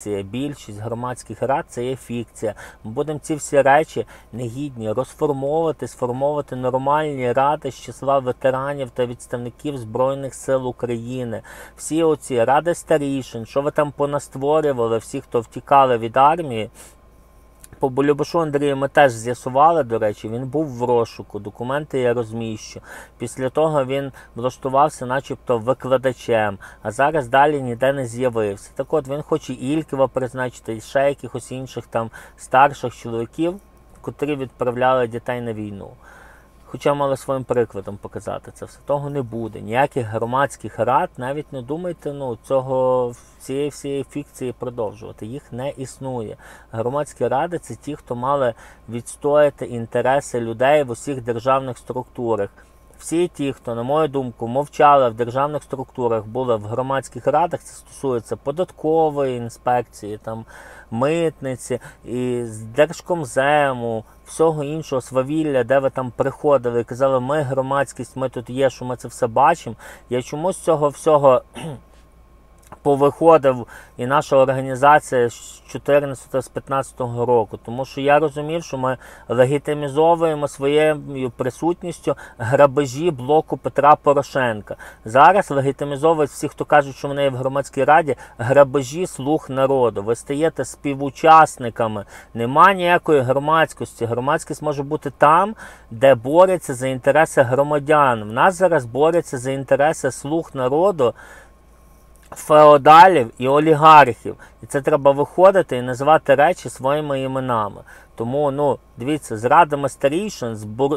Більшість громадських рад – це є фікція. Ми будемо ці всі речі негідні розформовувати, сформовувати нормальні ради з числа ветеранів та відставників Збройних сил України. Всі оці ради старішин, що ви там понастворювали, всі, хто втікали від армії. По Болюбашу Андрію ми теж з'ясували, до речі, він був в розшуку, документи я розміщу. Після того він влаштувався начебто викладачем, а зараз далі ніде не з'явився. Так от, він хоче Ільківа призначити, і ще якихось інших там старших чоловіків, котрі відправляли дітей на війну. Хоча мали своїм прикладом показати це все. Того не буде. Ніяких громадських рад, навіть не думайте, цієї всієї фікції продовжувати. Їх не існує. Громадські ради – це ті, хто мали відстояти інтереси людей в усіх державних структурах. Всі ті, хто, на мою думку, мовчали в державних структурах, були в громадських радах, це стосується податкової інспекції, там, митниці, і з Держкомзему, всього іншого свавілля, де ви там приходили і казали, ми громадськість, ми тут є, що ми це все бачимо. Я чомусь з цього всього повиходив, і наша організація з 14-15 року, тому що я розумів, що ми легітимізовуємо своєю присутністю грабежі блоку Петра Порошенка. Зараз легітимізовують всі, хто кажуть, що вони є в громадській раді, грабежі слуг народу. Ви стаєте співучасниками. Нема ніякої громадськості. Громадськість може бути там, де борються за інтереси громадян. В нас зараз борються за інтереси слуг народу, феодалів і олігархів. І це треба виходити і називати речі своїми іменами. Тому, дивіться, з радами старішин,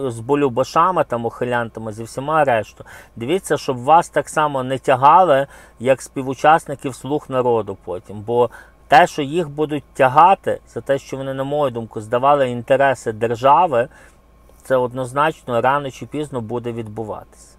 з Болюбашами, там, ухилянтами, зі всіма решту. Дивіться, щоб вас так само не тягали, як співучасників слуг народу потім. Бо те, що їх будуть тягати, за те, що вони, на мою думку, здавали інтереси держави, це однозначно рано чи пізно буде відбуватися.